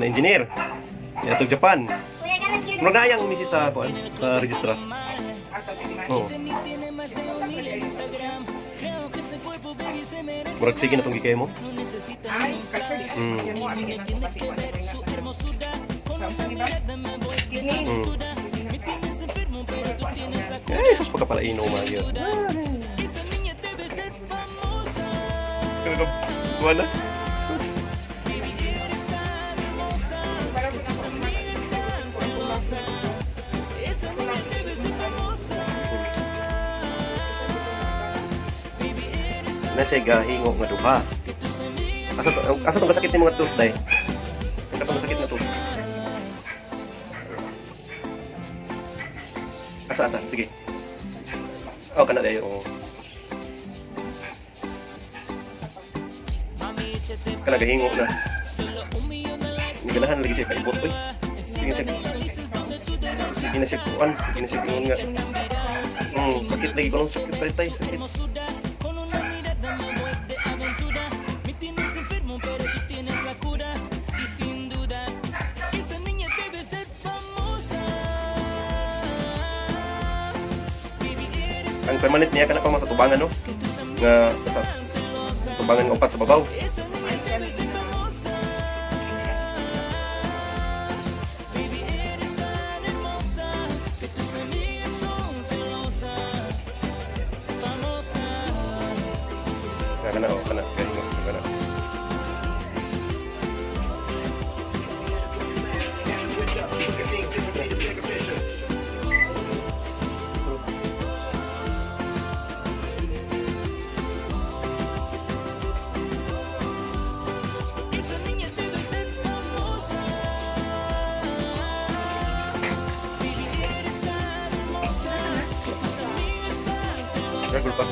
na engineer. Ito Japan. Murag na ayang misis sa kuan sa registra. Oo. Murag sige na tong gikay mo. Ay, kasi yan mo ating kasi Eh, sus pagkapalaino mga yun. Kuha na. Sus. Nasa gahingo nga duha. Asa tong kasakit ni mga tooth day? Asa tong kasakit na tooth? Asa? Sige. Oh, kana dayo. Kana gahingo na. Ganahan lagi siya paibot oy. Sige na siya kuan, sige na siya ingon nga. Sakit lagi ko sakit tay, sakit. Ang permanent niya kana pa sa tubangan no. Nga sa tubangan ng upat sa babaw. Kana gahingo kana.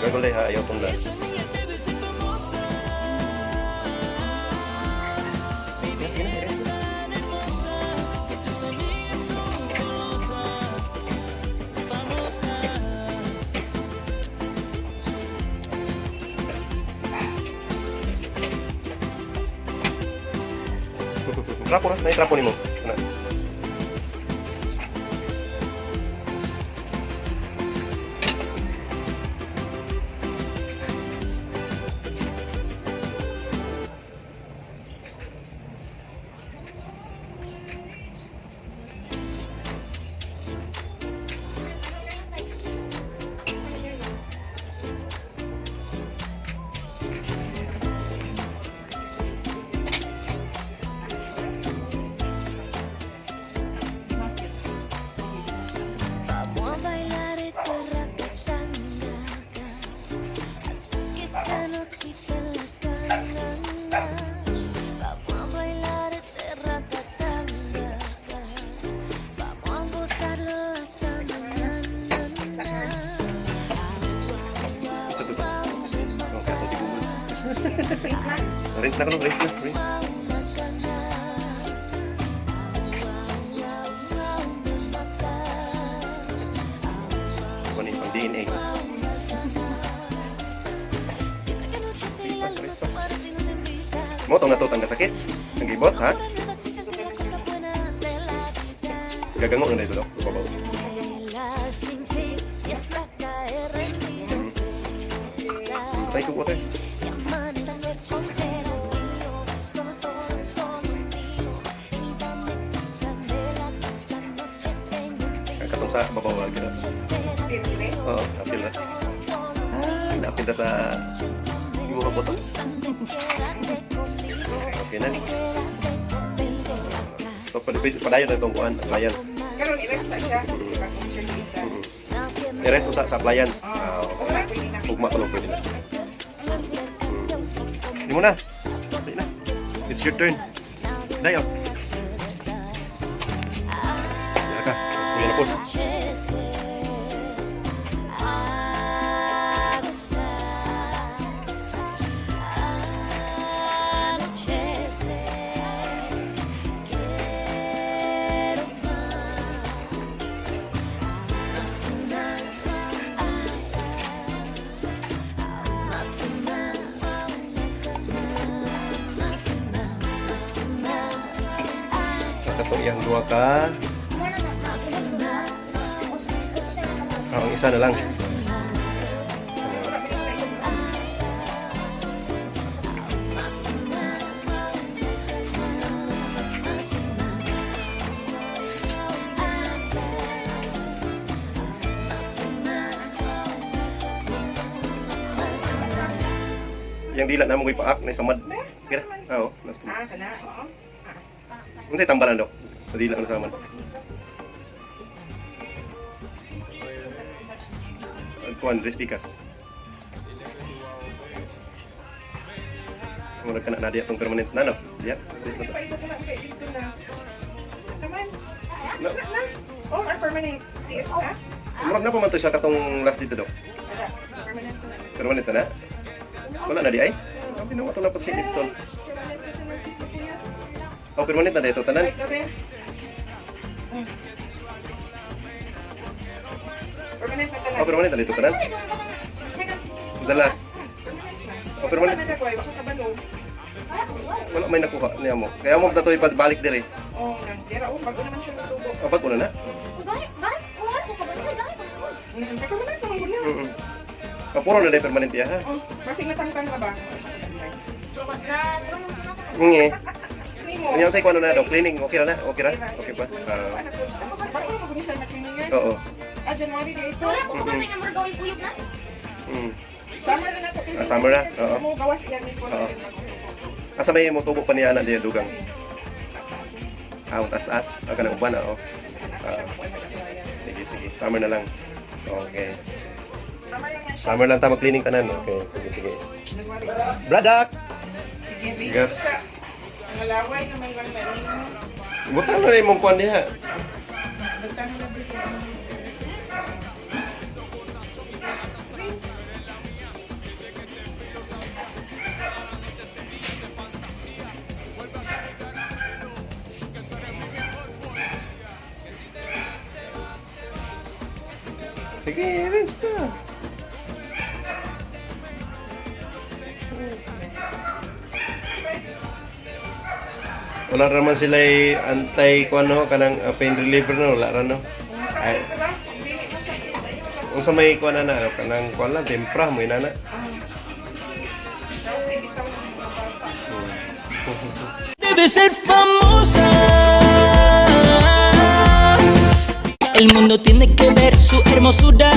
Gagol deh ha, ayaw tong lang. Trapo na, naitrapo ni mo. Ano? Rinse na ko, rinse na, rinse. Kunin pang DNA. Mo tong natutang kasakit. Ang gibot ha. Gagango na dito, babaw. Try ko water. Katong sa babaw lagi na. Oo, apil na. Napil na sa imuha boto. Okay na. So, padayon na itong appliance. Karon i-rest na siya. I-rest mo sa appliance. Ugma ko lang pwede na. Hindi mo na. Hindi na. It's your turn. Dayo. Yan ka. Kuya na po. itong iyang duha ka. Ang isa na lang. Yang dila na mo ko'y paak na samad. Sige na. Oo, nasa tumad. Kana, oo. Ano sa'y tambalan, Dok? Sa dila na samad. Kuan, respikas. Murag ka na diya itong permanent na, no? Diya, salit na to. Paikot na kay dito na. Saman. No. Na. Oh, our permanent TF na. Murag na pa man to siya katong last dito, Dok. Wala. Permanent na. Permanent na na? Wala na di ay? Ang binawa ito na po si Dipton. Permanent na na dito kuya. Oh, permanent na dito, tanan? Right, gabi. Permanent na tanan. Oh, permanent na dito, tanan? The last. Oh, permanent. Wala na dagoy, baka kabalo. Wala may nakuha niya mo. Kaya mo datoy balik dire. Oh, nandira. Oh, bago naman siya natubo. Apat ko na na. Permanent naman ko niya. Oh, puro na dahil permanent ya, ha? Oh, kasi natangtang na ba? Nge. Nimo. Ano sa'yo kung ano na, Dok? Cleaning, okay na na? Okay na? Okay pa? Bago mo ko siya na-cleaningan. Oo. Ah, January dito. Summer na nato. Summer na? Oo. Mo gawas iyan ni ko. Oo. Asa may motubo pa niya na diya dugang? Taas-taas? Ang kanang uban, oo. Sige, sige. Summer na lang. Okay. Summer lang tayo mag-cleaning tanan. Okay, sige, sige. Bradak! Sige, Sige. dito sa Malaway naman lang na rin. Butang na rin mong kuhan diha. Butang na dito. Sige, rinse na. Wala raman sila antay ko ano kanang pain reliever no, wala ra no. Ay, unsa may kuan na kanang kuan lang tempra mo inana. Debe ser famosa. El mundo tiene que ver su hermosura.